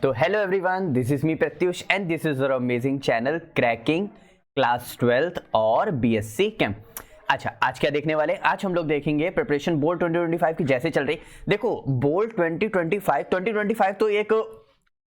तो hello everyone, this is me Pratyush and this is our amazing channel cracking class 12th और BSc केम। अच्छा, आज क्या देखने वाले? आज हम लोग देखेंगे प्रिपरेशन बोर्ड 2025 की जैसे चल रही। देखो, बोर्ड 2025 तो एक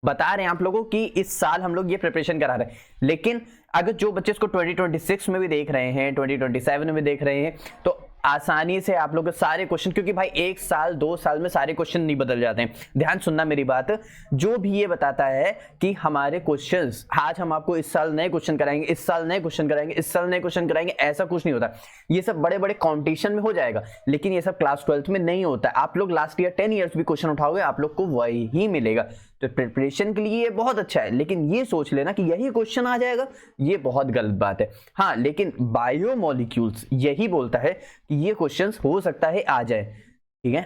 बता रहे हैं आप लोगों की इस साल हम लोग ये प्रिपरेशन करा रहे हैं, लेकिन अगर जो बच्चे इसको 2026 में भी देख रहे हैं, 2027 में भी देख रहे हैं, तो आसानी से आप लोग सारे क्वेश्चन, क्योंकि भाई एक साल 2 साल में सारे क्वेश्चन नहीं बदल जाते हैं। ध्यान सुनना मेरी बात, जो भी ये बताता है कि हमारे क्वेश्चंस आज हम आपको इस साल नए क्वेश्चन कराएंगे, इस साल नए क्वेश्चन कराएंगे, इस साल नए क्वेश्चन कराएंगे, ऐसा कुछ नहीं होता। ये सब बड़े बड़े कॉम्पिटिशन में हो जाएगा, लेकिन ये सब क्लास 12th में नहीं होता। आप लोग लास्ट ईयर 10 ईयर्स भी क्वेश्चन उठाओगे, आप लोग को वही ही मिलेगा। तो प्रिपरेशन के लिए ये बहुत अच्छा है, लेकिन ये सोच लेना कि यही क्वेश्चन आ जाएगा, ये बहुत गलत बात है। हाँ, लेकिन बायोमोलिक्यूल्स यही बोलता है कि ये क्वेश्चंस हो सकता है आ जाए। ठीक है,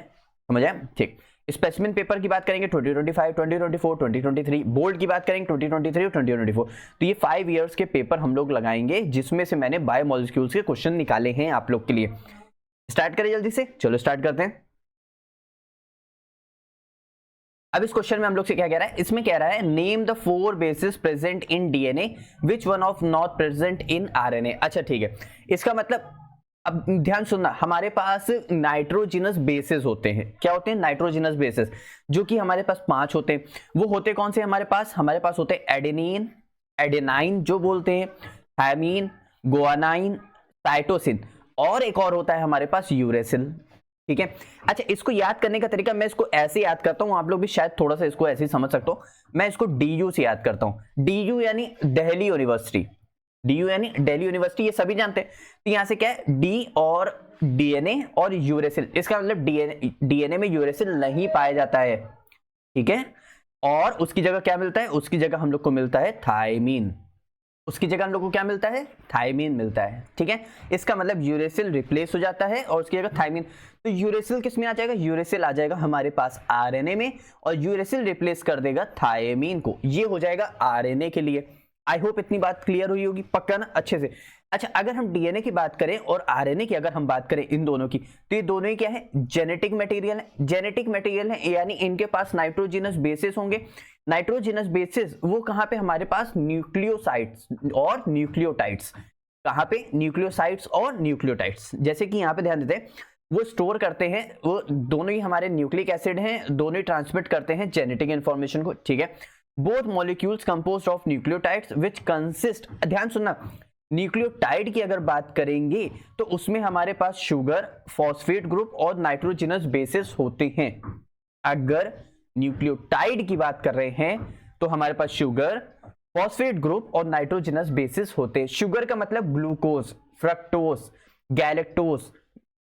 समझ आया? ठीक। स्पेसिमेन पेपर की बात करेंगे 2025, 2024, 2023। बोर्ड की बात करेंगे 2023 और 2024। तो ये 5 इयर्स के पेपर हम लोग लगाएंगे, जिसमें से मैंने बायोमोलिक्यूल्स के क्वेश्चन निकाले हैं आप लोग के लिए। स्टार्ट करें जल्दी से, चलो स्टार्ट करते हैं। अब इस क्वेश्चन में हम लोग से क्या कह रहा है? इसमें कह रहा है name the 4 basis present in DNA which one of not present in RNA. अच्छा ठीक है, इसका मतलब अब ध्यान सुनना, हमारे पास नाइट्रोजिनस बेसिस होते हैं। क्या होते हैं? नाइट्रोजिनस बेसिस, जो कि हमारे पास 5 होते हैं। वो होते कौन से हमारे पास होते हैं एडेनिन, एडेनाइन जो बोलते हैं, थायमीन, गुआनाइन, साइटोसिन, और एक और होता है हमारे पास यूरेसिल। ठीक है। अच्छा, इसको याद करने का तरीका, मैं इसको ऐसे याद करता हूं, आप लोग भी शायद थोड़ा सा इसको ऐसे समझ सकते हो। मैं इसको डीयू से याद करता हूं। डीयू यानी दिल्ली यूनिवर्सिटी, डीयू यानी दिल्ली यूनिवर्सिटी, ये सभी जानते हैं। तो यहां से क्या है? डी और डीएनए और यूरेसिल, इसका मतलब डीएनए में यूरेसिल नहीं पाया जाता है। ठीक है, और उसकी जगह क्या मिलता है? उसकी जगह हम लोग को मिलता है थायमीन। उसकी जगह हम लोग को क्या मिलता है? थायमीन मिलता है। ठीक है, इसका मतलब यूरेसिल रिप्लेस हो जाता है और उसकी जगह थायमीन। तो यूरेसिल किस में आ जाएगा? यूरेसिल आ जाएगा हमारे पास आरएनए में, और यूरेसिल रिप्लेस कर देगा थायमीन को। ये हो जाएगा आरएनए के लिए। आई होप इतनी बात क्लियर हुई होगी, पक्का ना? अच्छे से। अच्छा, अगर हम डीएनए की बात करें और आरएनए की अगर हम बात करें इन दोनों की, तो ये दोनों ही क्या है? जेनेटिक मटेरियल है। जेनेटिक मटेरियल है, यानी इनके पास नाइट्रोजिनस बेसिस होंगे। नाइट्रोजिनस बेसिस वो कहां पे? हमारे पास न्यूक्लियोसाइड्स और न्यूक्लियोटाइड्स। कहां पे? न्यूक्लियोसाइड्स और न्यूक्लियोटाइड्स। जैसे कि यहां पे ध्यान देते हैं, वो स्टोर करते हैं, वो दोनों ही हमारे न्यूक्लिक एसिड हैं, दोनों ही ट्रांसमिट करते हैं जेनेटिक इंफॉर्मेशन को। ठीक है, both molecules composed of nucleotides which consist, ध्यान सुनना, न्यूक्लियोटाइड की अगर बात करेंगे तो उसमें हमारे पास शुगर, फॉस्फेट ग्रुप और नाइट्रोजिनस बेसिस होते हैं। अगर न्यूक्लियोटाइड की बात कर रहे हैं तो हमारे पास शुगर, फॉस्फेट ग्रुप और नाइट्रोजिनस बेसिस होते हैं। शुगर का मतलब glucose, fructose, galactose,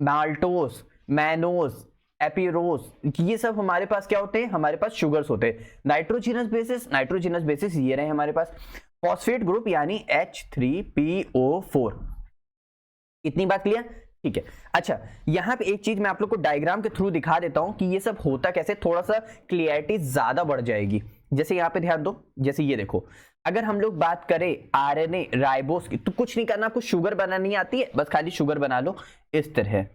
maltose, mannose, एपिरोज, ये सब हमारे पास क्या होते हैं? हमारे पास शुगर्स होते हैं। नाइट्रोजिनस बेसिस ये रहे हमारे पास। फॉस्फेट ग्रुप यानी H3PO4। इतनी बात क्लियर? ठीक है। अच्छा, यहां पे एक चीज मैं आप लोग को डायग्राम के थ्रू दिखा देता हूं कि ये सब होता कैसे, थोड़ा सा क्लियरिटी ज्यादा बढ़ जाएगी। जैसे यहां पे ध्यान दो, जैसे ये देखो, अगर हम लोग बात करें आरएनए राइबोस की, तो कुछ नहीं करना, आपको शुगर बनानी आती है, बस खाली शुगर बना लो इस तरह।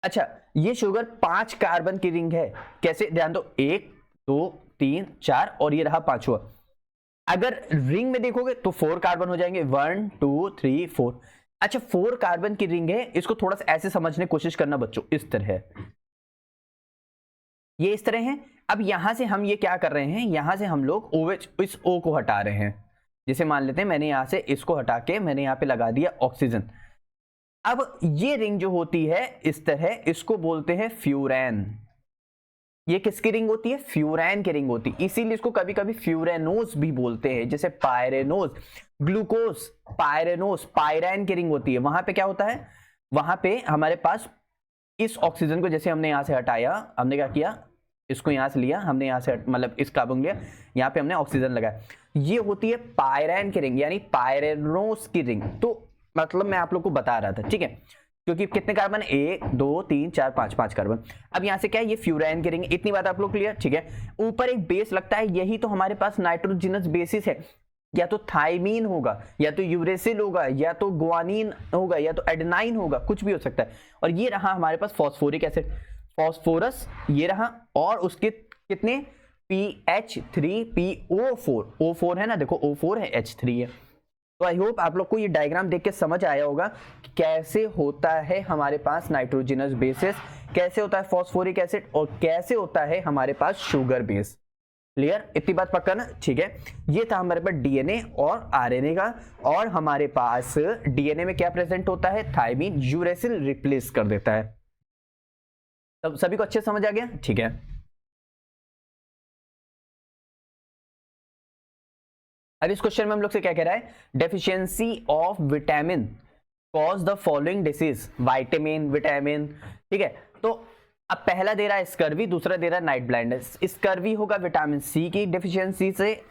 अच्छा, ये शुगर 5 कार्बन की रिंग है। कैसे? ध्यान दो, 1 2 3 4 और ये रहा 5वां। अगर रिंग में देखोगे तो 4 कार्बन हो जाएंगे, 1 2 3 4। अच्छा, 4 कार्बन की रिंग है, इसको थोड़ा सा ऐसे समझने की कोशिश करना बच्चों, इस तरह, ये इस तरह है। अब यहां से हम ये क्या कर रहे हैं? यहां से हम लोग OH, इस O को हटा रहे हैं। जैसे मान लेते हैं मैंने यहां से इसको हटा के मैंने यहां पे लगा दिया ऑक्सीजन। अब ये रिंग जो होती है इस तरह, इसको बोलते हैं फ्यूरैन। ये किसकी रिंग होती है? फ्यूरैन की रिंग होती है, इसीलिए इसको कभी कभी फ्यूरेनोज भी बोलते हैं। जैसे पायरेनोज, ग्लूकोज, पायरेनोज, पायरैन की रिंग होती है। वहां पे क्या होता है? वहां पे हमारे पास इस ऑक्सीजन को जैसे हमने यहां से हटाया, हमने क्या किया? इसको यहां से लिया हमने, यहां से मतलब इस कार्बन लिया, यहां पे हमने ऑक्सीजन लगाया। ये होती है पायरैन की रिंग, यानी पायरेनोज की रिंग। तो मतलब मैं आप लोग को बता रहा था, ठीक है, क्योंकि कितने कार्बन? 1 2 3 4 5 कार्बन। अब यहां से क्या है? ये फ्यूरैन की रिंग। इतनी बात आप लोग क्लियर? ठीक है, ऊपर एक बेस लगता है, यही तो हमारे पास नाइट्रोजिनस बेसिस है। या तो थायमीन होगा, या तो यूरेसिल होगा, या तो गुआनिन होगा, या तो एडेनाइन होगा, कुछ भी हो सकता है। और ये रहा हमारे पास फॉस्फोरिक एसिड, फॉस्फोरस, ये रहा, और उसके कितने PH3PO4, O4 है ना, देखो O4 है, H3 है। तो आई होप आप लोग को ये डायग्राम देख के समझ आया होगा कि कैसे होता है हमारे पास नाइट्रोजनस बेसिस, कैसे होता है फॉस्फोरिक एसिड, और कैसे होता है हमारे पास शुगर बेस। क्लियर, इतनी बात पक्का ना? ठीक है, ये था हमारे पास डीएनए और आरएनए का। और हमारे पास डीएनए में क्या प्रेजेंट होता है? थायमीन, यूरेसिल रिप्लेस कर देता है। तब सभी को अच्छे समझ आ गया? ठीक है, अब इस क्वेश्चन में हम लोग से क्या कह रहा है? Deficiency of vitamin cause the following disease, vitamin. ठीक है, तो अब पहला दे रहा है स्कर्वी, दूसरा दे रहा है नाइट ब्लाइंडनेस। स्कर्वी होगा विटामिन सी की डेफिशिएंसी से,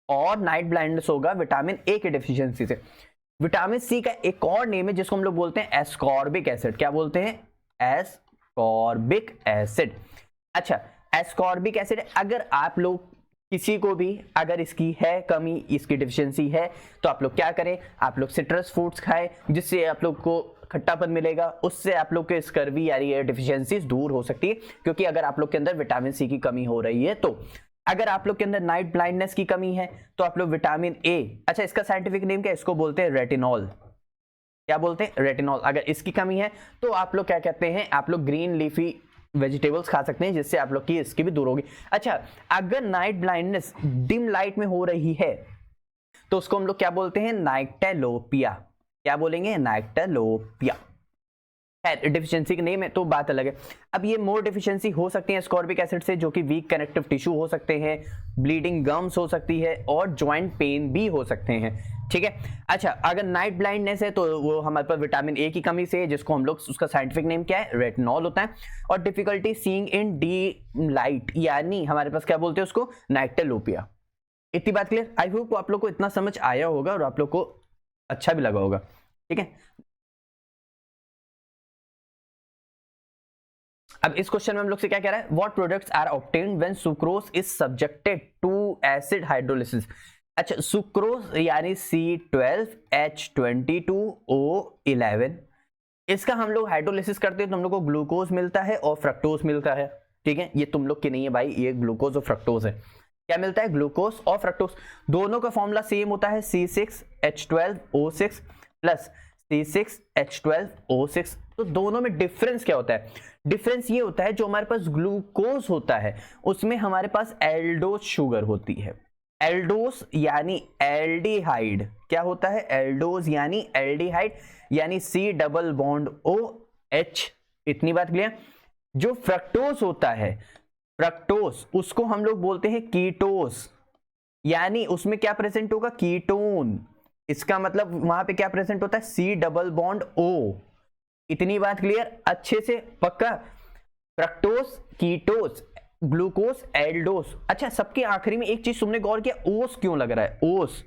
और नाइट ब्लाइंडनेस होगा विटामिन ए की डेफिशिएंसी से। विटामिन सी का एक और नेम है जिसको हम लोग बोलते हैं एस्कॉर्बिक एसिड। क्या बोलते हैं? Ascorbic acid. अच्छा, एस्कॉर्बिक एसिड, अगर आप लोग किसी को भी अगर इसकी है कमी, इसकी डिफिशियंसी है, तो आप लोग क्या करें? आप लोग सिट्रस फ्रूट्स खाएं, जिससे आप लोग को खट्टापन मिलेगा, उससे आप लोग के स्कर्वी यानी डिफिशियंसीज दूर हो सकती है। क्योंकि अगर आप लोग के अंदर विटामिन सी की कमी हो रही है, तो अगर आप लोग के अंदर नाइट ब्लाइंडनेस की कमी है, तो आप लोग विटामिन ए, अच्छा इसका साइंटिफिक नेम क्या है? इसको बोलते हैं रेटिनॉल। क्या बोलते हैं? रेटिनॉल। अगर इसकी कमी है तो आप लोग क्या कहते हैं? आप लोग ग्रीन लीफी वेजिटेबल्स खा सकते हैं, जिससे आप लोग की इसकी भी दूर होगी। अच्छा, अगर नाइट ब्लाइंडनेस डिम लाइट में हो रही है, तो उसको हम लोग क्या बोलते हैं? नाइक्टेलोपिया। क्या बोलेंगे? नाइक्टेलोपिया। है डिफिशियंसी के नेम है, तो बात अलग है। अब ये मोर डिफिशियंसी हो सकती है एस्कॉर्बिक एसिड से, जो कि वीक कनेक्टिव टिश्यू हो सकते हैं, ब्लीडिंग गम्स हो सकती है, और जॉइंट पेन भी हो सकते हैं। ठीक है, अच्छा अगर नाइट ब्लाइंडनेस है तो वो हमारे पास विटामिन ए की कमी से है, जिसको हम लोग, उसका साइंटिफिक नेम क्या है? रेटिनॉल होता है। और difficulty seeing in D light, यानी हमारे पास क्या बोलते हैं उसको? नाइक्टेलोपिया। इतनी बात क्लियर? आई होप आप लोग को इतना समझ आया होगा और आप लोग को अच्छा भी लगा होगा। ठीक है, अब इस क्वेश्चन में हम लोग से क्या कह रहा है? What products are obtained when sucrose is subjected to acid hydrolysis. अच्छा, सुक्रोज यानी C12H22O11, इसका हम लोग हाइड्रोलिसिस करते हैं तो हम लोग को ग्लूकोज मिलता है और फ्रक्टोज मिलता है। ठीक है, ये तुम लोग की नहीं है भाई, ये ग्लूकोज और फ्रक्टोज है। क्या मिलता है? ग्लूकोज और फ्रक्टोज। दोनों का फॉर्मूला सेम होता है, C6H12O6 प्लस C6H12O6। तो दोनों में डिफरेंस क्या होता है? डिफरेंस ये होता है, जो हमारे पास ग्लूकोज होता है उसमें हमारे पास एल्डोज शुगर होती है। एल्डोज यानी एल्डिहाइड। क्या होता है? एल्डोज यानी एल्डिहाइड, यानी C डबल बॉन्ड OH। इतनी बात क्लियर? जो फ्रक्टोज होता है, फ्रक्टोज, उसको हम लोग बोलते हैं कीटोस, यानी उसमें क्या प्रेजेंट होगा? कीटोन। इसका मतलब वहां पे क्या प्रेजेंट होता है? C double bond O। इतनी बात क्लियर? अच्छे से पक्का? Fructose, ketose, glucose, Eldhose. अच्छा, सबके आखिरी में एक चीज तुमने गौर किया, ओस क्यों लग रहा है? ओस।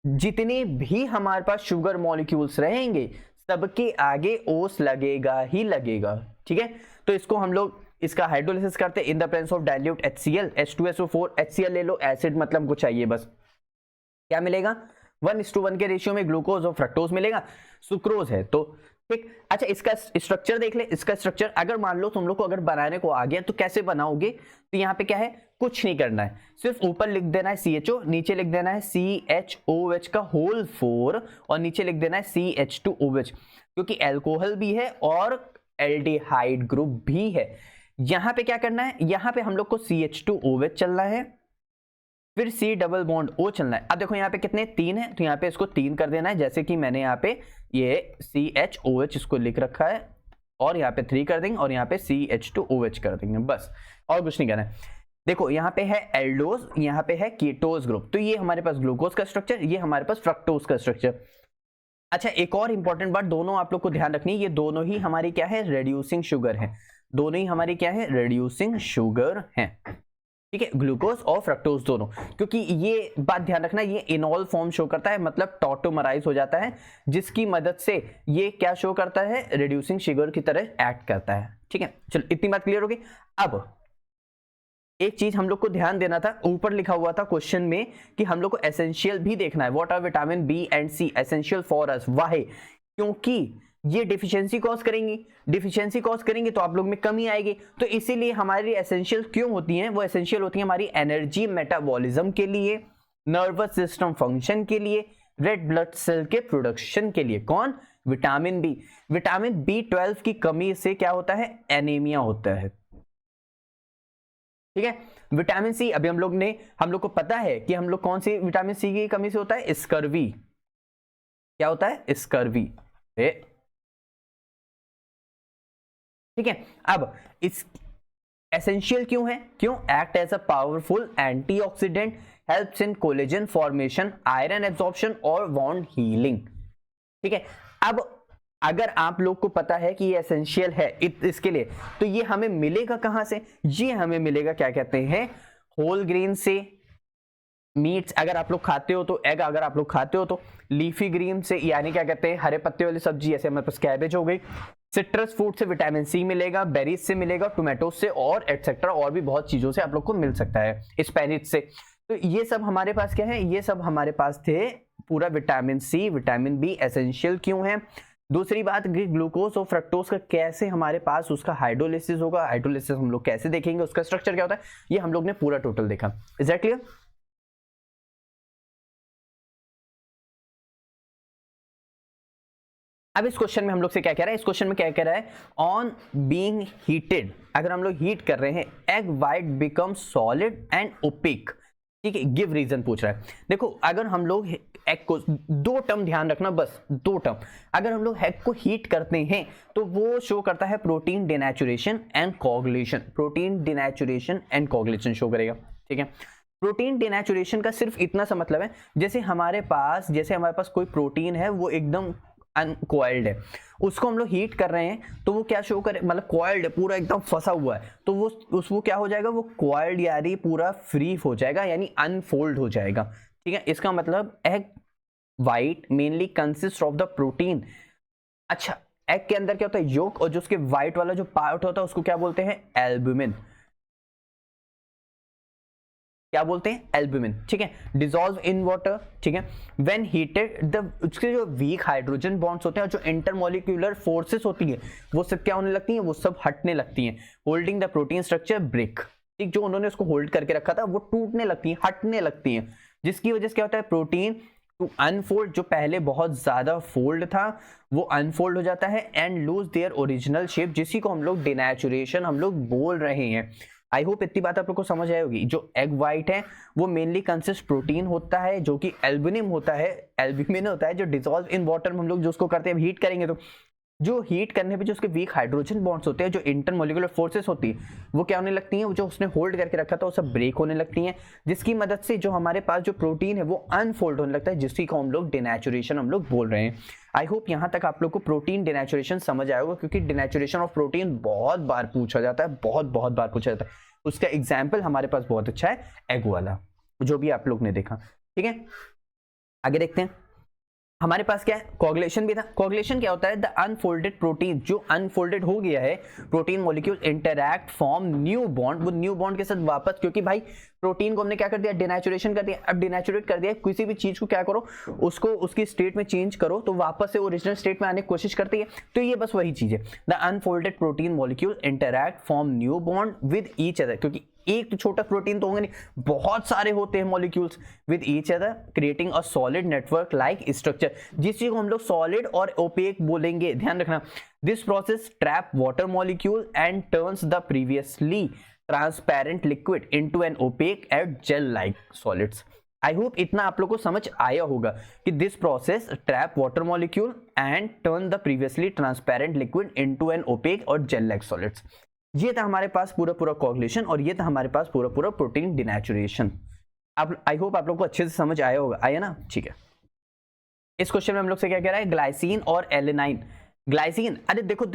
जितने भी हमारे पास शुगर मॉलिक्यूल्स रहेंगे, सबके आगे ओस लगेगा ही लगेगा। ठीक है, तो इसको हम लोग इसका हाइड्रोलिसिस करते हैं in the presence of dilute HCl, H2SO4, HCl ले लो, एसिड मतलब कुछ चाहिए बस। क्या मिलेगा? 1:1 के रेशियो में ग्लूकोज और फ्रक्टोज मिलेगा। सुक्रोज है तो ठीक। अच्छा, इसका स्ट्रक्चर देख ले। इसका स्ट्रक्चर अगर मान लो तुम लोग को अगर बनाने को आ गया तो कैसे बनाओगे? तो यहाँ पे क्या है? कुछ नहीं करना है, सिर्फ ऊपर लिख देना है CHO, नीचे लिख देना है CHOH का होल 4, और नीचे लिख देना है CH2OH, क्योंकि अल्कोहल भी है और एल्डिहाइड ग्रुप भी है। यहां पे क्या करना है? यहां पे हम लोग को CH2OH चलना है, फिर C डबल बॉन्ड O चलना है। अब देखो यहाँ पे कितने? 3 है, तो यहाँ पे इसको 3 कर देना है, जैसे कि मैंने यहाँ पे ये CHOH इसको लिख रखा है, और यहाँ पे 3 कर देंगे, और यहाँ पे CH2OH कर देंगे, बस और कुछ नहीं करना है। देखो यहाँ पे है एल्डोज, यहाँ पे है कीटोज ग्रुप, तो ये हमारे पास ग्लूकोज का स्ट्रक्चर, ये हमारे पास फ्रक्टोज का स्ट्रक्चर। अच्छा, एक और इंपॉर्टेंट बात दोनों आप लोग को ध्यान रखनी है, ये दोनों ही हमारी क्या है? रिड्यूसिंग शुगर है। दोनों ही हमारी क्या है? रिड्यूसिंग शुगर है। ठीक है, ग्लूकोज और फ्रक्टोज दोनों, क्योंकि ये बात ध्यान रखना, ये इनॉल फॉर्म शो करता है, मतलब टॉटोमराइज हो जाता है, जिसकी मदद से ये क्या शो करता है? रिड्यूसिंग शुगर की तरह एक्ट करता है। ठीक है, चलो इतनी बात क्लियर होगी। अब एक चीज हम लोग को ध्यान देना था, ऊपर लिखा हुआ था क्वेश्चन में कि हम लोग को एसेंशियल भी देखना है। What are vitamin B and C essential for us? Why? क्योंकि ये डिफिशियंसी कॉज करेंगी, डिफिशियंसी कॉज करेंगे तो आप लोग में कमी आएगी। तो इसीलिए हमारी एसेंशियल क्यों होती हैं, वो एसेंशियल होती है हमारी एनर्जी मेटाबॉलिज्म के लिए, नर्वस सिस्टम फंक्शन के लिए, रेड ब्लड सेल के प्रोडक्शन के लिए। कौन? Vitamin B. विटामिन B12 की कमी से क्या होता है? एनीमिया होता है। ठीक है। विटामिन सी, अभी हम लोग को पता है कि हम लोग कौन सी विटामिन सी की कमी से होता है? स्कर्वी। क्या होता है? स्कर्वी। ठीक है। अब इस एसेंशियल क्यों है? क्यों? Act as a powerful antioxidant, helps in collagen formation, iron absorption और वॉन्ड हीलिंग। ठीक है। अब अगर आप लोग को पता है कि ये एसेंशियल है इसके लिए, तो ये हमें मिलेगा कहां से? ये हमें मिलेगा क्या कहते हैं? होल ग्रेन से, मीट्स अगर आप लोग खाते हो तो, एग अगर आप लोग खाते हो तो, लीफी ग्रीन से यानी क्या कहते हैं? हरे पत्ते वाली सब्जी, जैसे हमारे पास कैबेज हो गई। सिट्रस फ्रूट से विटामिन सी मिलेगा, बेरीज से मिलेगा, टोमेटो से और एटसेट्रा, और भी बहुत चीजों से आप लोग को मिल सकता है, स्पेनिच से। तो ये सब हमारे पास क्या है? ये सब हमारे पास थे पूरा vitamin C, vitamin B essential क्यों है। दूसरी बात, ग्लूकोज और फ्रक्टोज का कैसे हमारे पास उसका हाइड्रोलिसिस होगा, हाइड्रोलिसिस हम लोग कैसे देखेंगे, उसका स्ट्रक्चर क्या होता है, ये हम लोग ने पूरा टोटल देखा। Is that clear? अब इस क्वेश्चन में हम लोग से क्या कह रहा है? इस क्वेश्चन में क्या कह रहा है? ऑन बीइंग हीटेड, अगर हम लोग हीट कर रहे हैं, egg white become solid and opaque. ठीक है। गिव रीजन पूछ रहा है। देखो, अगर हम लोग एग को, दो टर्म ध्यान रखना, बस दो टर्म, अगर हम लोग एग को हीट करते हैं तो वो शो करता है protein denaturation and coagulation. Protein denaturation and coagulation show करेगा। ठीक है। प्रोटीन डिनेचुरेशन का सिर्फ इतना सा मतलब है, जैसे हमारे पास कोई प्रोटीन है, वो एकदम अनकॉइल्ड है, उसको हम लोग हीट कर रहे हैं तो वो क्या शो करे, मतलब कॉइल्ड है, पूरा एकदम फंसा हुआ है, तो वो क्या हो जाएगा? वो कॉइल्ड यानी पूरा फ्री हो जाएगा, यानी अनफोल्ड हो जाएगा। ठीक है। इसका मतलब egg white mainly consist of the protein. अच्छा, एग के अंदर क्या होता है? योक, और जो उसके व्हाइट वाला जो पार्ट होता है उसको क्या बोलते हैं? एल्ब्यूमिन। क्या बोलते हैं? एल्ब्यूमिन। ठीक है। Dissolve in water. ठीक है। व्हेन हीटेड, उसके जो वीक हाइड्रोजन बॉन्ड्स होते हैं, जो इंटरमोलिक्यूलर फोर्सेस होती है, वो सब क्या होने लगती हैं? वो सब हटने लगती हैं। Holding the protein structure break. ठीक, जो उन्होंने उसको होल्ड करके रखा था वो टूटने लगती है, हटने लगती हैं, जिसकी वजह से क्या होता है? प्रोटीन टू अनफोल्ड, जो पहले बहुत ज्यादा फोल्ड था वो अनफोल्ड हो जाता है, and lose their original shape, जिसी को हम लोग डिनेचुरेशन हम लोग बोल रहे हैं। आई होप इतनी बात आप लोग को समझ आई होगी। जो एग वाइट है वो मेनली कंसिस्ट प्रोटीन होता है, जो कि एल्ब्यूमिन होता है, जो डिसॉल्व इन वाटर में हम लोग जो उसको करते हैं, हीट करेंगे तो जो हीट करने पे जो उसके वीक हाइड्रोजन बॉन्ड्स होते हैं, जो इंटरमोलिकुलर फोर्सेस होती है, वो क्या होने लगती हैं? वो जो उसने होल्ड करके रखा था वो सब ब्रेक होने लगती हैं, जिसकी मदद से जो हमारे पास जो प्रोटीन है वो अनफोल्ड होने लगता है, जिसकी को हम लोग डिनेचुरेशन हम लोग बोल रहे हैं। आई होप यहाँ तक आप लोग को प्रोटीन डिनेचुरेशन समझ आएगा, क्योंकि डिनेचुरेशन ऑफ प्रोटीन बहुत बार पूछा जाता है, बहुत बार पूछा जाता है। उसका एग्जाम्पल हमारे पास बहुत अच्छा है, एग वाला, जो भी आप लोग ने देखा। ठीक है। आगे देखते हैं। हमारे पास क्या है? कोगुलेशन भी था। कोगुलेशन क्या होता है? द अनफोल्डेड प्रोटीन, जो अनफोल्डेड हो गया है protein molecule, interact form new bond, वो न्यू बॉन्ड के साथ वापस, क्योंकि भाई प्रोटीन को हमने क्या कर दिया? डिनेचुरेशन कर दिया। अब डिनेचुरेट कर दिया, किसी भी चीज को क्या करो, उसको उसकी स्टेट में चेंज करो तो वापस से ओरिजिनल स्टेट में आने की कोशिश करती है। तो ये बस वही चीज है। The unfolded protein molecule interact form new bond with each other, क्योंकि एक तो छोटा प्रोटीन तो होंगे नहीं, बहुत सारे होते हैं molecules, with each other creating a solid network like structure, जिस चीज को हम लोग सॉलिड और ओपेक बोलेंगे, ध्यान रखना। This process trap water molecule and turns the previously transparent liquid into an opaque and gel like solids. I hope इतना आप लोग को समझ आया होगा कि this process trap water molecule and turn the previously transparent liquid into an opaque और gel like solids. ये था हमारे पास पूरा कोगुलेशन, और ये था हमारे पास पूरा प्रोटीन डिनेचुरेशन। अब आई होप आप लोग को अच्छे से समझ आया होगा, आया ना? ठीक है। इस क्वेश्चन में हम लोग से क्या कह रहा है? ग्लाइसिन और एलेनाइन। ग्लाइसिन, अरे देखो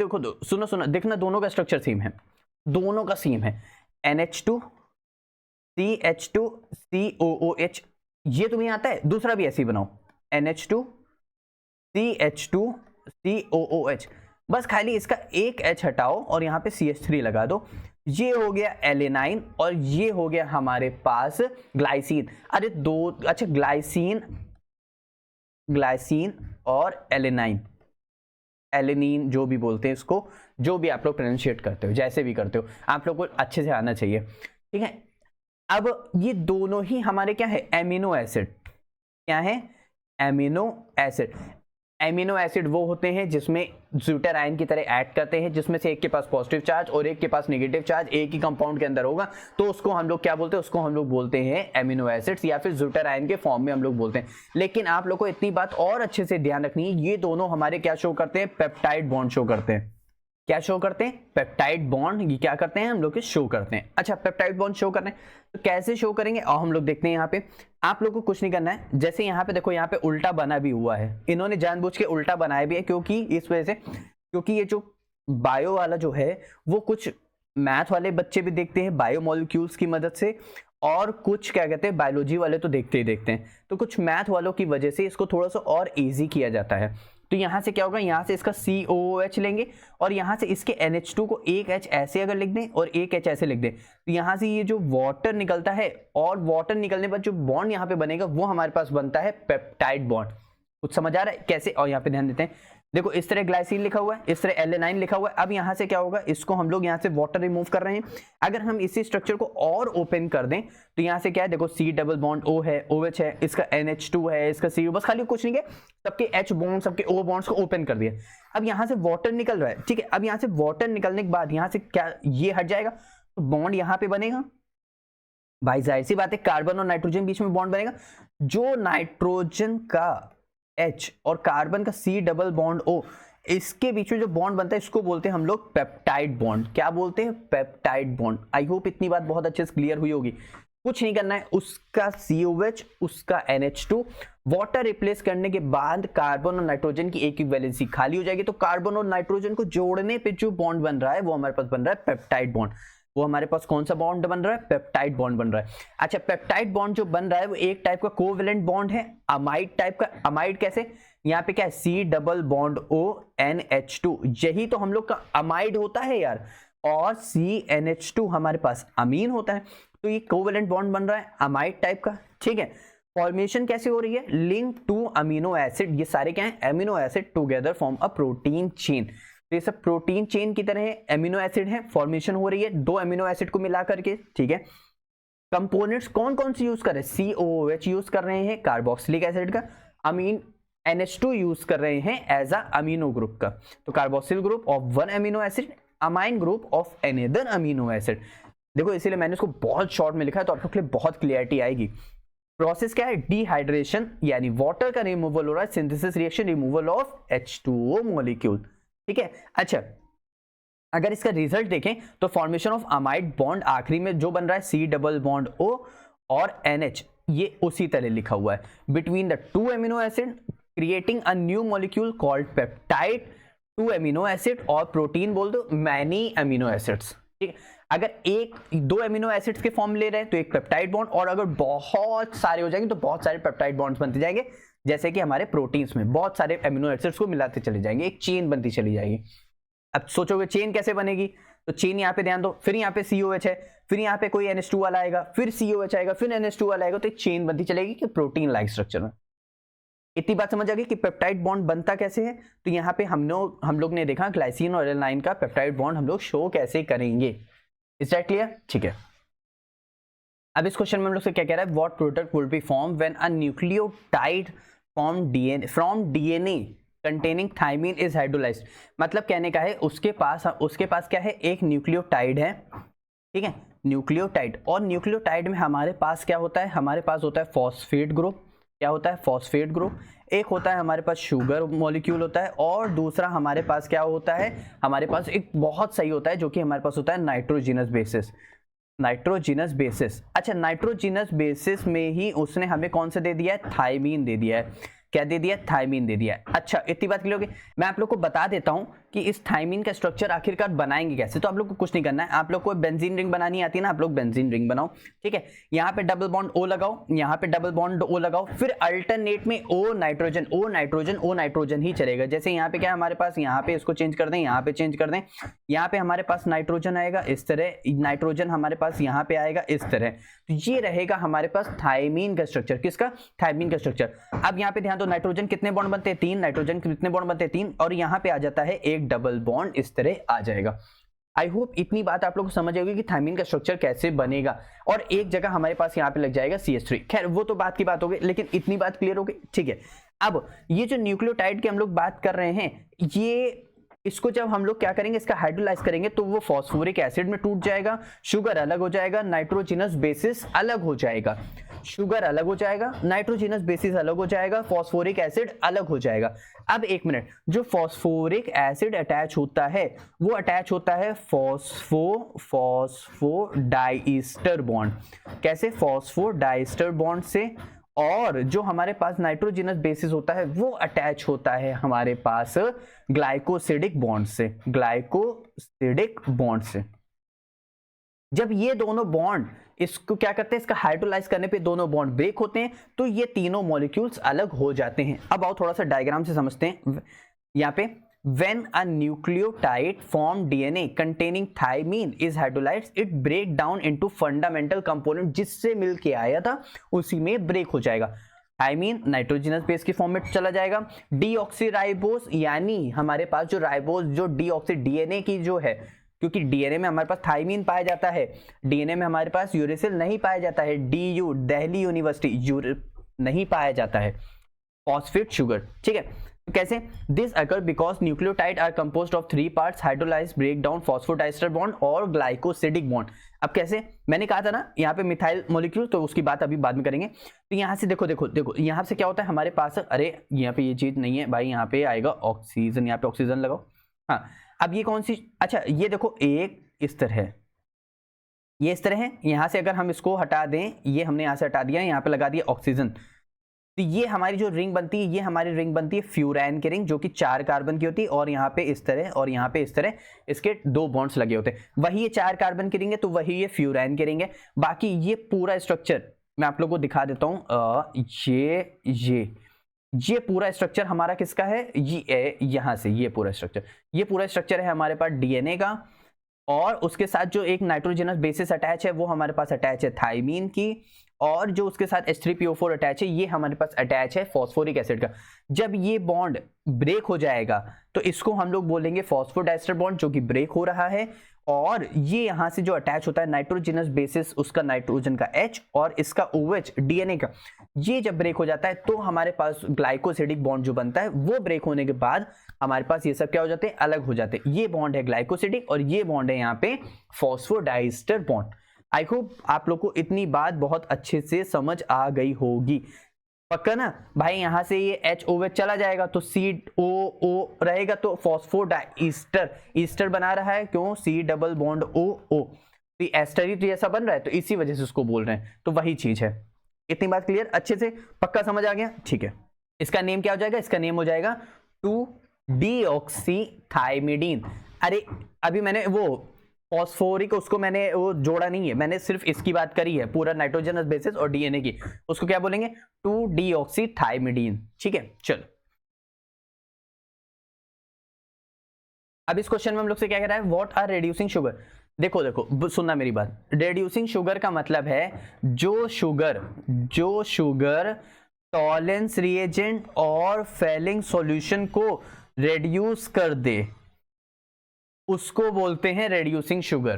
सुनो देखना, दोनों का स्ट्रक्चर सेम है, दोनों का सेम है। NH2 CH2 COOH, ये तुम्हें आता है? दूसरा भी ऐसे ही बनाओ, NH2 CH2 COOH, बस खाली इसका एक H हटाओ और यहाँ पे CH3 लगा दो। ये हो गया एलेनाइन और ये हो गया हमारे पास ग्लाइसिन। अरे दो, अच्छा ग्लाइसिन और एलेनाइन, एलेनिन जो भी बोलते हैं इसको, जो भी आप लोग प्रोनाउंशिएट करते हो, जैसे भी करते हो, आप लोग को अच्छे से आना चाहिए, ठीक है। अब ये दोनों ही हमारे क्या है, एमिनो एसिड। क्या है, एमिनो एसिड। एमिनो एसिड वो होते हैं जिसमें ज्यूटर आयन की तरह ऐड करते हैं, जिसमें से एक के पास पॉजिटिव चार्ज और एक के पास नेगेटिव चार्ज एक ही कंपाउंड के अंदर होगा, तो उसको हम लोग क्या बोलते हैं, उसको हम लोग बोलते हैं एमिनो एसिड्स, या फिर ज्यूटर आयन के फॉर्म में हम लोग बोलते हैं। लेकिन आप लोग को इतनी बात और अच्छे से ध्यान रखनी है, ये दोनों हमारे क्या शो करते हैं, पेप्टाइड बॉन्ड शो करते हैं। क्या शो करते हैं, पेप्टाइड बॉन्ड। ये क्या करते हैं, हम लोग शो करते हैं। अच्छा, पेप्टाइड बॉन्ड शो करने तो कैसे शो करेंगे, और हम लोग देखते हैं यहाँ पे। आप लोग को कुछ नहीं करना है, जैसे यहाँ पे देखो, यहाँ पे उल्टा बना भी हुआ है, इन्होंने जानबूझ के उल्टा बनाया भी है, क्योंकि इस वजह से, क्योंकि ये जो बायो वाला जो है वो कुछ मैथ वाले बच्चे भी देखते हैं बायो मॉलिक्यूल्स की मदद से, और कुछ क्या कहते हैं बायोलॉजी वाले तो देखते ही देखते हैं, तो कुछ मैथ वालों की वजह से इसको थोड़ा सा और इजी किया जाता है। तो यहाँ से क्या होगा, यहाँ से इसका COOH लेंगे और यहाँ से इसके NH2 को एक H ऐसे अगर लिख दें और एक H ऐसे लिख दें, तो यहाँ से ये जो वाटर निकलता है, और वाटर निकलने पर जो बॉन्ड यहाँ पे बनेगा वो हमारे पास बनता है पेप्टाइड बॉन्ड। कुछ समझ आ रहा है कैसे, और यहाँ पे ध्यान देते हैं, देखो इस तरह ग्लाइसिन लिखा हुआ है, इस तरह एलेनाइन लिखा हुआ है। अब यहाँ से क्या होगा, इसको हम लोग यहाँ से वाटर रिमूव कर रहे हैं। अगर हम इसी स्ट्रक्चर को और ओपन कर दें तो यहाँ से क्या है, देखो C डबल बॉन्ड O है, OH है, इसका NH2 है, इसका CO, बस खाली कुछ नहीं है, सबके H बॉन्ड सबके O बॉन्ड्स को ओपन कर दिया। अब यहाँ से वाटर निकल रहा है, ठीक है। अब यहाँ से वाटर निकलने के बाद यहाँ से क्या, ये हट जाएगा, तो बॉन्ड यहाँ पे बनेगा। भाई जाहिर सी बात है, कार्बन और नाइट्रोजन बीच में बॉन्ड बनेगा। जो नाइट्रोजन का H और कार्बन का C डबल बॉन्ड O, इसके बीच में जो बॉन्ड बनता है इसको बोलते हैं हम लोग पेप्टाइड बॉन्ड। क्या बोलते हैं, पेप्टाइड बॉन्ड। आई होप इतनी बात बहुत अच्छे से क्लियर हुई होगी। कुछ नहीं करना है, उसका COH, उसका NH2, वाटर रिप्लेस करने के बाद कार्बन और नाइट्रोजन की इक्विवेलेंसी खाली हो जाएगी, तो कार्बन और नाइट्रोजन को जोड़ने पे जो बॉन्ड बन रहा है वो हमारे पास बन रहा है पेप्टाइड बॉन्ड। वो हमारे पास कौन सा बॉन्ड बन रहा है, पेप्टाइड बॉन्ड बन रहा है। अच्छा, पेप्टाइड बॉन्ड जो बन रहा है वो एक टाइप का कोवेलेंट बॉन्ड है, अमाइड टाइप का। अमाइड कैसे, यहाँ पे क्या है, C double bond O NH2, यही तो हम लोग का अमाइड होता है यार, और CNH2 हमारे पास अमीन होता है, तो ये कोवेलेंट बॉन्ड बन रहा है अमाइड टाइप का, ठीक है। फॉर्मेशन कैसे हो रही है, लिंक टू अमीनो एसिड, ये सारे क्या है, amino acid together form a protein chain. तो ये सब प्रोटीन चेन की तरह है, एमिनो एसिड है, फॉर्मेशन हो रही है दो एमिनो एसिड को मिला करके, ठीक है। कंपोनेंट्स कौन कौन से यूज कर रहे हैं, COOH यूज कर रहे हैं कार्बोक्सिलिक एसिड का, अमीन NH2 यूज कर रहे हैं एज अ अमीनो ग्रुप का। तो carboxyl group of one amino acid, amine group of another amino acid. देखो इसीलिए मैंने इसको बहुत शॉर्ट में लिखा है, तो आप लोग के लिए बहुत क्लियरिटी आएगी। प्रोसेस क्या है, डिहाइड्रेशन, यानी वाटर का रिमूवल हो रहा है, synthesis reaction, removal of H2O molecule, ठीक है। अच्छा, अगर इसका रिजल्ट देखें तो फॉर्मेशन ऑफ अमाइड बॉन्ड, आखिरी में जो बन रहा है C डबल बॉन्ड O और NH, ये उसी तरह लिखा हुआ है, between the two amino acid creating a new molecule called peptide. To amino acid और प्रोटीन बोल दो मैनी एमिनो एसिड्स, ठीक है। अगर एक दो एमिनो एसिड्स के फॉर्म ले रहे हैं तो एक पेप्टाइड बॉन्ड, और अगर बहुत सारे हो जाएंगे तो बहुत सारे पेप्टाइड बॉन्ड्स बनते जाएंगे, जैसे कि हमारे प्रोटीन्स में बहुत सारे एमिनो एसिड्स को मिलाते चले जाएंगे, एक चेन बनती चली जाएगी। अब सोचोगे चेन कैसे बनेगी, तो चेन यहाँ पे ध्यान दो, फिर यहाँ पे COH है, फिर यहाँ पे कोई NH2 वाला आएगा, फिर COH आएगा, फिर NH2 वाला आएगा, तो एक चेन बनती चलेगी कि प्रोटीन लाइक स्ट्रक्चर में। इतनी बात समझ आ गई कि पेप्टाइड बॉन्ड बनता कैसे है। तो यहाँ पे हम लोग ने देखा ग्लाइसिन और एलेनाइन का पेप्टाइड बॉन्ड हम लोग शो कैसे करेंगे। इज दैट क्लियर, ठीक है। अब इस क्वेश्चन में हम लोग से क्या कह रहा है, what product will be form when a nucleotide from DNA containing thymine is hydrolysed. मतलब कहने का है उसके पास क्या है, एक न्यूक्लियोटाइड है, ठीक है, न्यूक्लियोटाइड। और न्यूक्लियोटाइड में हमारे पास क्या होता है, हमारे पास होता है फॉस्फेट ग्रुप। क्या होता है, फॉस्फेट ग्रुप। एक होता है हमारे पास शुगर मॉलिक्यूल होता है, और दूसरा हमारे पास क्या होता है, हमारे पास एक बहुत सही होता है जो कि हमारे पास होता है नाइट्रोजिनस बेसिस। नाइट्रोजिनस बेसिस, अच्छा नाइट्रोजिनस बेसिस में ही उसने हमें कौन सा दे दिया है, थायमीन दे दिया है। क्या दे दिया, थायमीन दे दिया है। अच्छा, इतनी बात क्लियर होगी। मैं आप लोग को बता देता हूं कि इस थायमीन का स्ट्रक्चर आखिरकार बनाएंगे कैसे। तो आप लोग को कुछ नहीं करना है, आप लोग को बेंजीन रिंग बनानी आती है ना, आप लोग बेंजीन रिंग बनाओ, ठीक है। यहाँ पे डबल बॉन्ड O लगाओ, यहाँ पे डबल बॉन्ड O लगाओ, फिर अल्टरनेट में O nitrogen O nitrogen O nitrogen ही चलेगा। जैसे यहाँ पे क्या है हमारे पास, यहाँ पे इसको चेंज कर दें, यहाँ पे चेंज कर दें, यहाँ पे हमारे पास नाइट्रोजन आएगा इस तरह, नाइट्रोजन हमारे पास यहाँ पे आएगा इस तरह। तो ये रहेगा हमारे पास थायमीन का स्ट्रक्चर। किसका, थायमीन का स्ट्रक्चर। अब यहाँ पे ध्यान दो, नाइट्रोजन कितने बॉन्ड बनते हैं 3, नाइट्रोजन कितने बॉन्ड बनते हैं 3, और यहाँ पे आ जाता है एक डबल बॉन्ड, इस तरह आ जाएगा। आई होप इतनी बात आप लोग को समझ आएगी कि थायमीन का स्ट्रक्चर कैसे बनेगा, और एक जगह हमारे पास यहाँ पे लग जाएगा CH3। खैर वो तो बात की बात हो गई, लेकिन इतनी बात क्लियर हो गई, ठीक है। अब ये जो न्यूक्लियोटाइड की हम लोग बात कर रहे हैं, ये इसको जब हम लोग क्या करेंगे, इसका हाइड्रोलाइज करेंगे तो वो फॉस्फोरिक एसिड में टूट जाएगा, शुगर अलग हो जाएगा, नाइट्रोजिनस बेसिस अलग हो जाएगा, शुगर अलग हो जाएगा, नाइट्रोजिनस बेसिस अलग हो जाएगा, फॉस्फोरिक एसिड अलग हो जाएगा। अब एक मिनट, जो फॉस्फोरिक एसिड अटैच होता है वो अटैच होता है फॉस्फोडाइस्टर बॉन्ड। कैसे? फॉस्फोडाइस्टर बॉन्ड से। और जो हमारे पास नाइट्रोजिनस बेसिस होता है वो अटैच होता है हमारे पास ग्लाइकोसिडिक बॉन्ड से, ग्लाइकोसिडिक बॉन्ड से। जब ये दोनों बॉन्ड इसको क्या करते हैं, इसका हाइड्रोलाइज करने पे दोनों बॉन्ड ब्रेक होते हैं, तो ये तीनों मॉलिक्यूल्स अलग हो जाते हैं। अब आओ थोड़ा सा डायग्राम से समझते हैं। यहाँ पे when a nucleotide form DNA containing thymine is hydrolyzed, it break down into fundamental component, जिससे मिलके आया था उसी में ब्रेक हो जाएगा। थायमीन नाइट्रोजिनस बेस की फॉर्म में चला जाएगा। डीऑक्सीराइबोस, यानी हमारे पास जो राइबोस, जो डीऑक्सी डीएनए की जो है, क्योंकि डीएनए में हमारे पास थायमीन पाया जाता है, डीएनए में हमारे पास यूरेसिल नहीं पाया जाता है, DU दिल्ली यूनिवर्सिटी नहीं पाया जाता है, फॉस्फेट शुगर, ठीक है। कैसे? This occur because nucleotide are composed of 3 parts, hydrolyse, break down, phosphodiester bond और ग्लाइकोसिडिक बॉन्ड। अब कैसे? मैंने कहा था ना यहाँ पे मिथाइल मॉलिक्यूल, तो उसकी बात अभी बाद में करेंगे। तो यहाँ से देखो देखो देखो, यहाँ से क्या होता है हमारे पास, अरे यहाँ पे ये चीज नहीं है भाई, यहाँ पे आएगा ऑक्सीजन, यहाँ पे ऑक्सीजन लगाओ। हाँ, अब ये कौन सी, अच्छा ये देखो, एक इस तरह है, ये इस तरह है। यहाँ से अगर हम इसको हटा दें, ये हमने यहाँ से हटा दिया, यहाँ पे लगा दिया ऑक्सीजन, तो ये हमारी जो रिंग बनती है, ये हमारी रिंग बनती है फ्यूरैन की रिंग, जो कि 4 कार्बन की होती है, और यहाँ पे इस तरह और यहाँ पे इस तरह इसके 2 बॉन्ड्स लगे होते हैं। वही ये 4 कार्बन की रिंग है, तो वही ये फ्यूरैन की रिंग है। बाकी ये पूरा स्ट्रक्चर मैं आप लोगों को दिखा देता हूँ। ये पूरा स्ट्रक्चर हमारा किसका है, ये यहाँ से ये पूरा स्ट्रक्चर है हमारे पास डीएनए का, और उसके साथ जो एक नाइट्रोजनस बेसिस अटैच है वो हमारे पास अटैच है थायमीन की, और जो उसके साथ H3PO4 अटैच है ये हमारे पास अटैच है फॉस्फोरिक एसिड का। जब ये बॉन्ड ब्रेक हो जाएगा तो इसको हम लोग बोलेंगे फॉस्फोडाइस्टर बॉन्ड, जो कि ब्रेक हो रहा है। और ये यहां से जो अटैच होता है नाइट्रोजनस बेसिस, उसका नाइट्रोजन का H और इसका OH डीएनए का, ये जब ब्रेक हो जाता है तो हमारे पास ग्लाइकोसिडिक बॉन्ड जो बनता है, वो ब्रेक होने के बाद हमारे पास ये सब क्या हो जाते हैं, अलग हो जाते हैं। ये बॉन्ड है ग्लाइकोसिडिक और ये बॉन्ड है यहाँ पे फॉस्फोडाइस्टर बॉन्ड। आई होप आप लोग को इतनी बात बहुत अच्छे से समझ आ गई होगी, पक्का ना भाई। यहां से ये HOH चला जाएगा तो COO रहेगा, तो फॉस्फोडाइस्टर ईस्टर बना रहा है, क्यों, C डबल बॉन्ड OO, तो एस्टर ही तो ऐसा बन रहा है, तो इसी वजह से उसको बोल रहे हैं, तो वही चीज है। इतनी बात क्लियर, अच्छे से पक्का समझ आ गया, ठीक है। इसका नेम क्या हो जाएगा, इसका नेम हो जाएगा 2-डीऑक्सीथाइमिडीन। अरे अभी मैंने वो फॉस्फोरिक उसको मैंने वो जोड़ा नहीं है, मैंने सिर्फ इसकी बात करी है, पूरा नाइट्रोजनस बेसिस और डीएनए की, उसको क्या बोलेंगे, 2-डीऑक्सीथाइमिडीन, ठीक है। चलो अब इस क्वेश्चन में हम लोग से क्या कह रहा है, व्हाट आर रिड्यूसिंग शुगर। देखो देखो सुनना मेरी बात, रिड्यूसिंग शुगर का मतलब है जो शुगर टॉलेंस रिएजेंट और फेलिंग सॉल्यूशन को रिड्यूस कर दे, उसको बोलते हैं रिड्यूसिंग शुगर।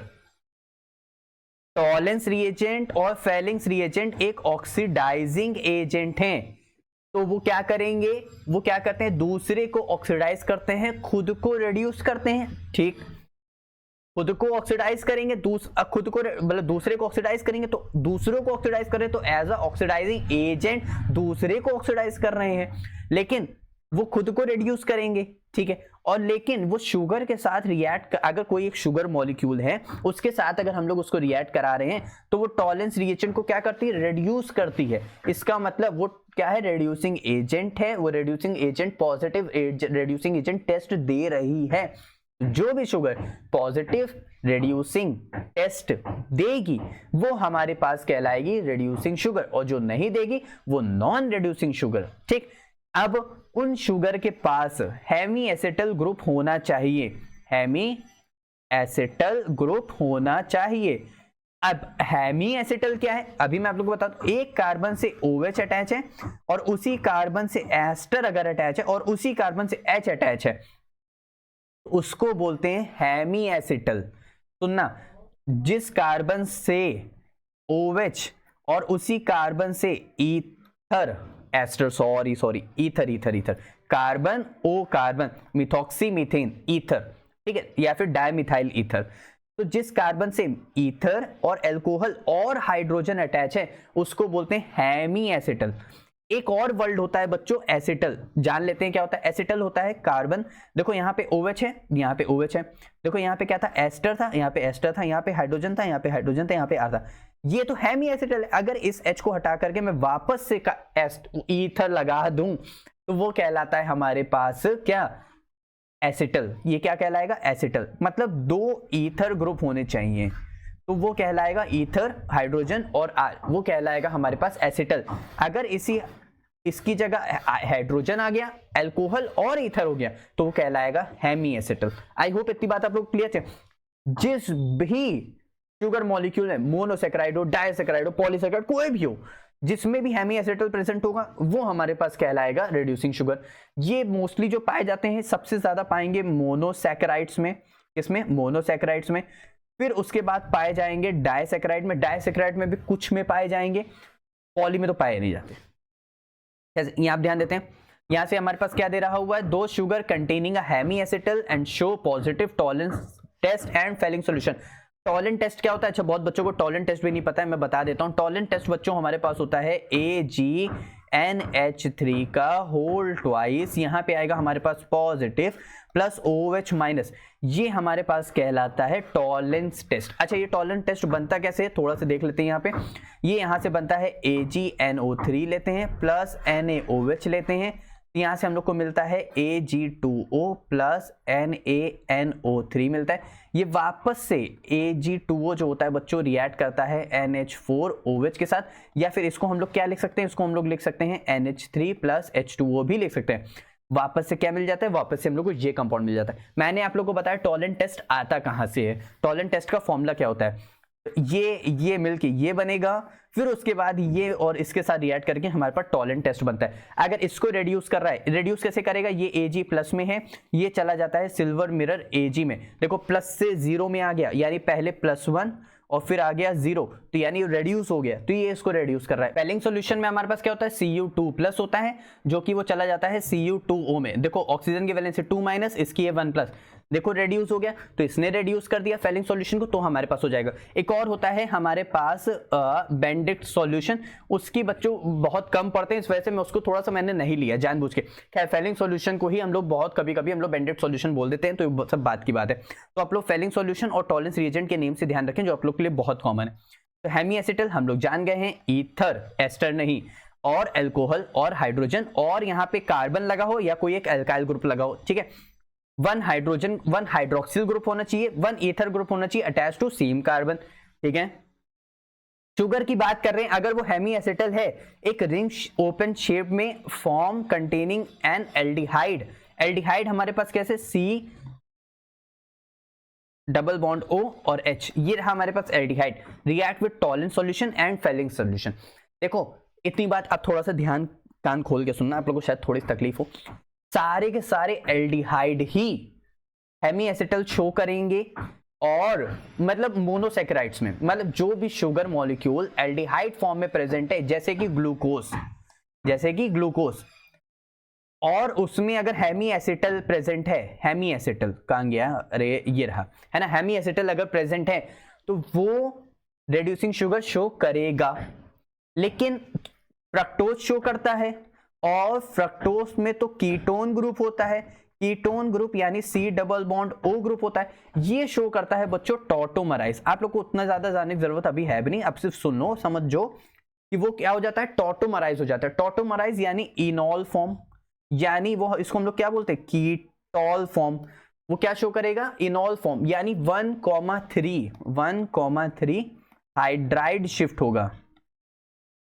टॉलेंस रिएजेंट और फेलिंग्स रिएजेंट एक ऑक्सीडाइजिंग एजेंट हैं, तो वो क्या करेंगे, वो क्या करते हैं, दूसरे को ऑक्सीडाइज करते हैं, खुद को रिड्यूस करते हैं, ठीक। खुद को ऑक्सीडाइज करेंगे, खुद को मतलब दूसरे को ऑक्सीडाइज करेंगे, तो दूसरों को ऑक्सीडाइज करें, तो एज अ ऑक्सीडाइजिंग एजेंट दूसरे को ऑक्सीडाइज कर रहे हैं, लेकिन वो खुद को रिड्यूस करेंगे, ठीक है। और लेकिन वो शुगर के साथ रिएक्ट, अगर कोई एक शुगर मॉलिक्यूल है उसके साथ अगर हम लोग उसको रिएक्ट करा रहे हैं, तो वो टॉलेंस रिएजेंट को क्या करती है, रिड्यूस करती है। इसका मतलब वो क्या है, रिड्यूसिंग एजेंट है, वो reducing agent positive reducing agent test दे रही है। जो भी शुगर पॉजिटिव रिड्यूसिंग टेस्ट देगी वो हमारे पास कहलाएगी रिड्यूसिंग शुगर, और जो नहीं देगी वो नॉन रिड्यूसिंग शुगर, ठीक। अब उन शुगर के पास हेमी एसिटल ग्रुप होना चाहिए, हेमी एसिटल ग्रुप होना चाहिए। अब हेमी एसिटल क्या है, अभी मैं आप लोगों को बता दूं, एक कार्बन से OH अटैच है और उसी कार्बन से एस्टर अगर अटैच है और उसी कार्बन से H अटैच है, उसको बोलते हैं हेमी एसिटल। सुनना, जिस कार्बन से OH और उसी कार्बन से ether ester, sorry ether carbon O carbon methoxy methane ether, ठीक है, या फिर डायमिथाइल ईथर। तो जिस कार्बन से ईथर और अल्कोहल और हाइड्रोजन अटैच है उसको बोलते हैं हेमी एसिटल। एक और वर्ड होता है बच्चों एसिटल, जान लेते हैं क्या होता है। एसिटल होता है कार्बन, देखो यहाँ पे OH है, यहाँ पे OH है, देखो यहाँ पे क्या था, एस्टर था, यहाँ पे एस्टर था, यहाँ पे हाइड्रोजन था, यहाँ पे हाइड्रोजन था, यहाँ पे R था, ये तो हेमी एसिटल है। अगर इस H को हटा करके मैं वापस से ईथर लगा दूं तो वो कहलाता है हमारे पास क्या, एसिटल। ये क्या कहलाएगा, एसिटल। मतलब दो ईथर ग्रुप होने चाहिए तो वो कहलाएगा ईथर, हाइड्रोजन और R, वो कहलाएगा हमारे पास एसिटल। अगर इसकी जगह हाइड्रोजन आ गया, अल्कोहल और ईथर हो गया तो वो कहलाएगा हेमी एसिटल। आई होप इतनी बात आप लोग क्लियर है। जिस भी शुगर मॉलिक्यूल है, मोनोसेक्राइड हो, डाइसेक्राइड हो, पॉलीसेक्राइड, कोई भी हो, जिसमें भी हेमी एसिटल प्रेजेंट होगा वो हमारे पास कहलाएगा रिड्यूसिंग शुगर। ये मोस्टली जो पाए जाते हैं सबसे ज्यादा पाएंगे मोनोसैकेराइड्स में, इसमें मोनोसैकेराइड्स में, फिर उसके बाद पाए जाएंगे डाइसेक्राइड में, डाइसेक्राइड में भी कुछ में पाए जाएंगे, पॉली में तो पाए नहीं जाते। यहां आप ध्यान देते हैं, यहां से हमारे पास क्या दे रहा हुआ है, दो sugar containing hemiacetal and show positive Tollens test and Fehling solution. Tollens test क्या होता है, अच्छा बहुत बच्चों को टॉलरेंट टेस्ट भी नहीं पता है, मैं बता देता हूं। टॉलरेंट टेस्ट बच्चों हमारे पास होता है AgNH3 का होल ट्वाइस, यहां पे आएगा हमारे पास पॉजिटिव प्लस OH माइनस, ये हमारे पास कहलाता है टॉलरेंस टेस्ट। अच्छा ये टॉलरेंट टेस्ट बनता कैसे है, थोड़ा सा देख लेते हैं। यहाँ पे ये यहां से बनता है AgNO3 लेते हैं प्लस NaOH लेते हैं, यहां से हम लोग को मिलता है Ag2O प्लस NaNO3 मिलता है। ये वापस से Ag2O जो होता है बच्चों रिएक्ट करता है NH4OH के साथ, या फिर इसको हम लोग क्या लिख सकते हैं, इसको हम लोग लिख सकते हैं NH3 प्लस H2O भी लिख सकते हैं। वापस से क्या मिल जाता है, वापस से हम लोग को ये कंपाउंड मिल जाता है। मैंने आप लोग को बताया टॉलरेंट टेस्ट आता कहां से है, टॉलरेंट टेस्ट का फॉर्मूला क्या होता है, ये मिलके ये बनेगा, फिर उसके बाद ये और इसके साथ रिएक्ट करके हमारे पास टॉलरेंट टेस्ट बनता है। अगर इसको रेड्यूस कर रहा है, रेड्यूस कैसे करेगा, ये Ag प्लस में है, ये चला जाता है सिल्वर मिरर Ag में, देखो प्लस से जीरो में आ गया, यानी पहले +1 और फिर आ गया 0, तो यानी रेड्यूस हो गया, तो ये इसको रेड्यूस कर रहा है। फेलिंग सॉल्यूशन में हमारे पास क्या होता है, Cu2 प्लस होता है, जो कि वो चला जाता है Cu2O में, देखो ऑक्सीजन की वैलेंसी 2 माइनस, इसकी है 1 प्लस, देखो रेड्यूस हो गया, तो इसने रेड्यूस कर दिया फेलिंग सॉल्यूशन को, तो हमारे पास हो जाएगा। एक और होता है हमारे पास बेंडिक्ट सॉल्यूशन, उसकी बच्चों बहुत कम पढ़ते हैं, इस वजह से मैं उसको थोड़ा सा मैंने नहीं लिया जानबूझ के। खैर फेलिंग सॉल्यूशन को ही हम लोग बहुत कभी कभी हम लोग बेंडिक्ट सॉल्यूशन बोल देते हैं, तो ये सब बात की बात है। तो आप लोग फेलिंग सॉल्यूशन और टॉलरेंस रिएजेंट के नेम से ध्यान रखें, जो आप लोग के लिए बहुत कॉमन है। तो हेमी एसिटल हम लोग जान गए हैं, ईथर एस्टर नहीं, और अल्कोहल और हाइड्रोजन, और यहाँ पे कार्बन लगा हो या कोई एक अल्काइल ग्रुप लगा हो, ठीक है, 1 हाइड्रोजन 1 हाइड्रोक्सिल ग्रुप होना चाहिए, 1 ईथर ग्रुप होना चाहिए अटैच टू सेम कार्बन, ठीक है। शुगर की बात कर रहे हैं, अगर वो हेमी एसिटल है, एक रिंग ओपन शेप में form containing an aldehyde, aldehyde हमारे पास कैसे, C डबल बॉन्ड O और H, ये रहा हमारे पास aldehyde, react with Tollens solution and Fehling solution. देखो इतनी बात आप थोड़ा सा ध्यान कान खोल के सुनना, आप लोगों को शायद थोड़ी तकलीफ हो, सारे के सारे एल्डिहाइड ही हेमी एसिटल शो करेंगे, और मतलब मोनोसैकेराइड्स में, मतलब जो भी शुगर मॉलिक्यूल एल्डिहाइड फॉर्म में प्रेजेंट है, जैसे कि ग्लूकोज, और उसमें अगर हेमी एसिटल प्रेजेंट है, हेमी एसिटल कहां गया, अरे ये रहा, है ना, हेमी एसिटल अगर प्रेजेंट है तो वो रिड्यूसिंग शुगर शो करेगा। लेकिन फ्रक्टोज शो करता है, और फ्रक्टोज में तो कीटोन ग्रुप होता है, कीटोन ग्रुप यानी C double bond O group होता है, ये शो करता है बच्चों टॉटोमराइज। आप लोग को उतना ज्यादा जानने की जरूरत अभी है भी नहीं, अब सिर्फ सुनो समझो कि वो क्या हो जाता है, टॉटोमराइज हो जाता है। टॉटोमराइज यानी इनॉल फॉर्म, यानी वो इसको हम लोग क्या बोलते हैं, कीटोल फॉर्म, वो क्या शो करेगा, इनॉल फॉर्म, यानी 1,3 हाइड्राइड शिफ्ट होगा,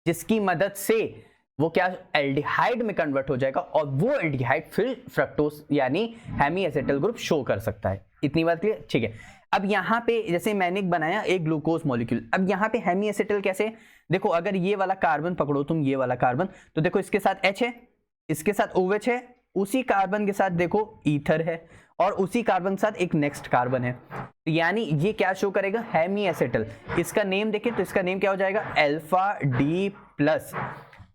जिसकी मदद से वो क्या एल्डिहाइड में कन्वर्ट हो जाएगा, और वो एल्डिहाइड फिर फ्रक्टोज यानी हेमी एसिटल ग्रुप शो कर सकता है। इतनी बात क्लियर, ठीक है। अब यहाँ पे जैसे मैंने बनाया एक ग्लूकोज मॉलिक्यूल, अब यहाँ पे हेमी एसिटिल कैसे, देखो अगर ये वाला कार्बन पकड़ो तुम, ये वाला कार्बन, तो देखो इसके साथ H है, इसके साथ OH है, उसी कार्बन के साथ देखो ईथर है, और उसी कार्बन के साथ एक नेक्स्ट कार्बन है, तो यानी ये क्या शो करेगा, हेमी एसिटिल। इसका नेम देखें तो इसका नेम क्या हो जाएगा, अल्फा डी प्लस,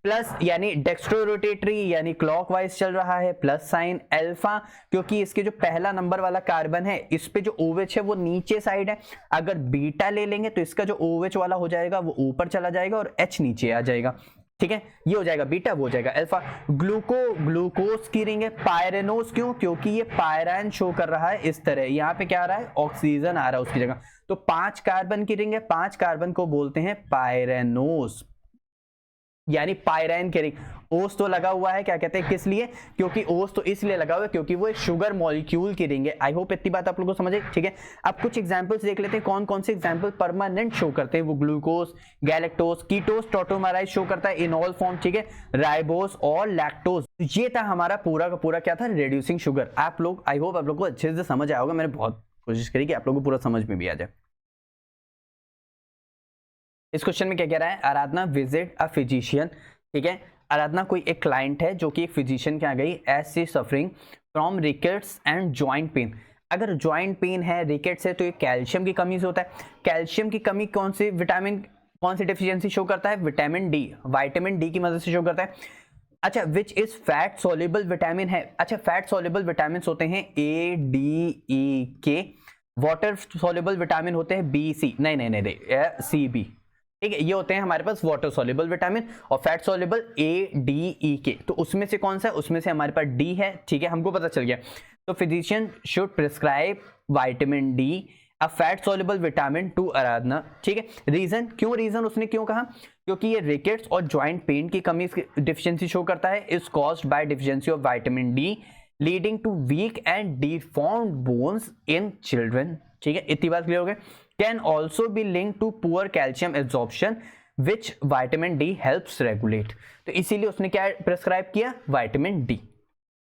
प्लस यानी डेक्स्ट्रो रोटेटरी यानी क्लॉकवाइज चल रहा है, प्लस साइन अल्फा, क्योंकि इसके जो पहला नंबर वाला कार्बन है इस पे जो OH है वो नीचे साइड है, अगर बीटा ले लेंगे तो इसका जो OH वाला हो जाएगा वो ऊपर चला जाएगा और H नीचे आ जाएगा, ठीक है, ये हो जाएगा बीटा, वो हो जाएगा अल्फा। ग्लूकोज की रिंग है, पायरेनोज क्यों, क्योंकि ये पायरान शो कर रहा है इस तरह, यहाँ पे क्या आ रहा है, ऑक्सीजन आ रहा है उसकी जगह, तो 5 कार्बन की रिंग है, 5 कार्बन को बोलते हैं पायरेनोज, यानी पायराइन के रिंग। ओस तो लगा हुआ है, क्या कहते हैं, किस लिए, क्योंकि ओस तो इसलिए लगा हुआ है क्योंकि वो एक शुगर मॉलिक्यूल की रिंग है। आई होप इतनी बात आप लोगों को समझ आई, ठीक है। अब कुछ एग्जांपल्स देख लेते हैं, कौन कौन से एग्जांपल परमानेंट शो करते हैं, वो ग्लूकोज, गैलेक्टोज, कीटोज, टॉटोमराइज शो करता है इनॉल फॉर्म, ठीक है, राइबोस और लैक्टोज। ये था हमारा पूरा का पूरा क्या था, रिड्यूसिंग शुगर। आप लोग, आई होप आप लोग को अच्छे से समझ आया होगा, मैंने बहुत कोशिश करी कि आप लोगों को पूरा समझ में भी आ जाए। इस क्वेश्चन में क्या कह रहा है, आराधना विजिट अ फिजिशियन, ठीक है, आराधना कोई एक क्लाइंट है जो कि एक फिजिशियन के यहाँ गई, as she suffering from rickets and joint pain. अगर जॉइंट पेन है, रिकेट्स है, तो ये कैल्शियम की कमी से होता है। कैल्शियम की कमी कौन सी विटामिन, कौन सी डेफिशिएंसी शो करता है, विटामिन डी, विटामिन डी की मदद से शो करता है। अच्छा, which is fat soluble vitamin है, अच्छा फैट सोल्यूबल विटामिन होते हैं A, D, E, K, water soluble vitamin होते हैं B, C, नहीं C, B, ठीक है, ये होते हैं हमारे पास वाटर सोल्यूबल विटामिन, और fat soluble A, D, E, K, तो उसमें से कौन सा है, उसमें से हमारे पास D है, ठीक है, हमको पता चल गया। तो physician should prescribe vitamin D, a fat soluble vitamin to Aradhana, ठीक है। रीजन, क्यों रीजन उसने क्यों कहा, क्योंकि ये रिकेट्स और जॉइंट पेन की कमी डिफिशियंसी शो करता है, is caused by deficiency of vitamin D leading to weak and deformed bones in children, ठीक है, इतनी बात क्लियर हो गई। Can also be link to poor calcium absorption which vitamin D helps regulate, तो इसीलिए उसने क्या प्रिस्क्राइब किया, विटामिन D।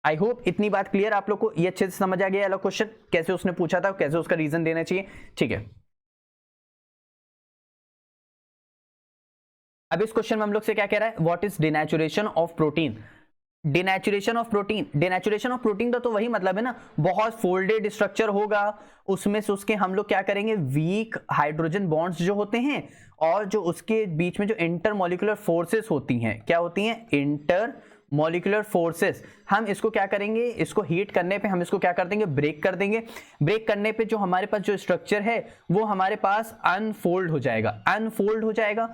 आई होप इतनी बात क्लियर आप लोग को, ये अच्छे से समझ आ गया वाला क्वेश्चन, कैसे उसने पूछा था, कैसे उसका रीजन देना चाहिए, ठीक है। अब इस क्वेश्चन में हम लोग से क्या कह रहा है, what is denaturation of protein. Denaturation of protein, denaturation of protein का तो वही मतलब है ना, बहुत फोल्डेड स्ट्रक्चर होगा, उसमें से उसके हम लोग क्या करेंगे, वीक हाइड्रोजन बॉन्ड्स जो होते हैं, और जो उसके बीच में जो इंटरमॉलिक्यूलर फोर्सेस होती हैं, क्या होती हैं, इंटर मॉलिक्यूलर फोर्सेस, हम इसको क्या करेंगे, इसको हीट करने पे हम इसको क्या कर देंगे, ब्रेक कर देंगे। ब्रेक करने पे जो हमारे पास जो स्ट्रक्चर है वो हमारे पास अनफोल्ड हो जाएगा, अनफोल्ड हो जाएगा,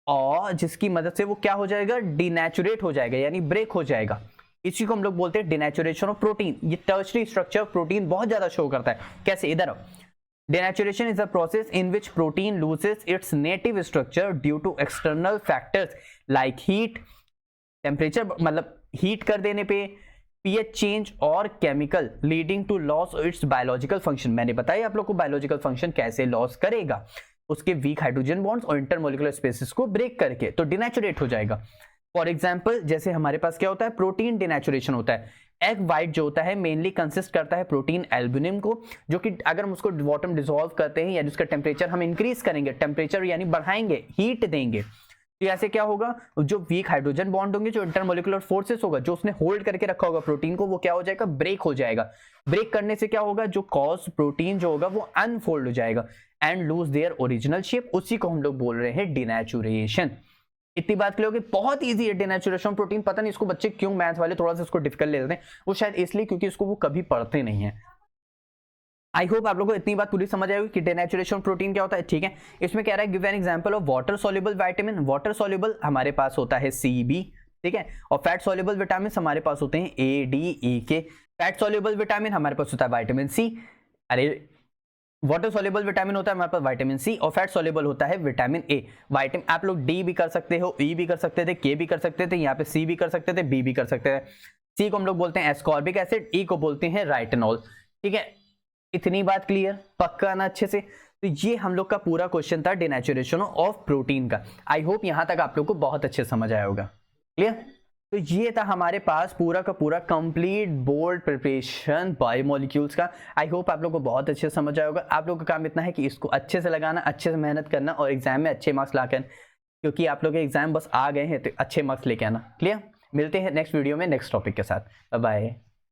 और जिसकी मदद से वो क्या हो जाएगा, डिनेचुरेट हो जाएगा, यानी ब्रेक हो जाएगा। इसी को हम लोग बोलते हैं डिनेचुरेशन ऑफ प्रोटीन। ये टर्शरी स्ट्रक्चर प्रोटीन बहुत ज्यादा शो करता है, कैसे, इधर denaturation is a process in which protein loses its native structure due to external factors like heat, temperature मतलब हीट कर देने पे, पीएच चेंज और chemical, leading to loss of its biological function. मैंने बताया आप लोग को बायोलॉजिकल फंक्शन कैसे लॉस करेगा, उसके वीक हाइड्रोजन बॉन्ड्स और इंटरमॉलिक्यूलर स्पेसिस को ब्रेक करके, तो डिनेचुरेट हो जाएगा। फॉर एग्जांपल, जैसे हमारे पास क्या होता है, प्रोटीन डिनेचुरेशन होता है। एग व्हाइट जो होता है मेनली कंसिस्ट करता है प्रोटीन एल्ब्यूमिन को, जो कि अगर हम उसको वाटर में डिसॉल्व करते हैं या जिसका टेम्परेचर हम इंक्रीज करेंगे, टेम्परेचर यानी बढ़ाएंगे, हीट देंगे, तो ऐसे क्या होगा, जो वीक हाइड्रोजन बॉन्ड होंगे, जो इंटरमॉलिक्यूलर फोर्सेस होगा, जो उसने होल्ड करके रखा होगा प्रोटीन को, वो क्या हो जाएगा, ब्रेक हो जाएगा। ब्रेक करने से क्या होगा, जो कॉज प्रोटीन जो होगा वो अनफोल्ड हो जाएगा and lose their original shape, उसी को हम लोग बोल रहे हैं डिनेचुरेशन। इतनी बात क्लियर होगी, बहुत इजी है डिनेचुरेशन प्रोटीन। पता नहीं इसको बच्चे क्यों मैथ वाले थोड़ा सा इसको डिफिकल्ट ले लेते हैं, वो शायद इसलिए क्योंकि इसको वो कभी पढ़ते नहीं है। आई होप आप लोगों को इतनी बात पूरी समझ आएगी कि डिनेचुरेशन प्रोटीन क्या होता है, ठीक है। इसमें कह रहा है give an example of water soluble vitamin. Water soluble हमारे पास होता है CB, ठीक है, और फैट सोल्यूबल विटामिन हमारे पास होते हैं A, D, E, K। Fat soluble vitamin हमारे पास होता है विटामिन C, अरे वाटर सोल्यूबल विटामिन होता है हमारे पास विटामिन C, और फैट सोल्यूबल होता है विटामिन A। विटामिन आप लोग D भी कर सकते हो, E भी कर सकते थे, K भी कर सकते थे, यहाँ पे C भी कर सकते थे, B भी कर सकते थे। C को हम लोग बोलते हैं एस्कॉर्बिक एसिड, E को बोलते हैं राइटेनॉल, ठीक है। इतनी बात क्लियर, पक्का ना अच्छे से। तो ये हम लोग का पूरा क्वेश्चन था डिनेचुरेशन ऑफ प्रोटीन का। आई होप यहां तक आप लोग को बहुत अच्छे समझ आया होगा, क्लियर। तो ये था हमारे पास पूरा का पूरा कंप्लीट बोर्ड प्रिपरेशन बायोमोलिक्यूल्स का। आई होप आप लोगों को बहुत अच्छे से समझ आया होगा। आप लोगों का काम इतना है कि इसको अच्छे से लगाना, अच्छे से मेहनत करना और एग्जाम में अच्छे मार्क्स लाकर, क्योंकि आप लोग के एग्जाम बस आ गए हैं तो अच्छे मार्क्स लेके आना। क्लियर? मिलते हैं नेक्स्ट वीडियो में नेक्स्ट टॉपिक के साथ। Bye bye.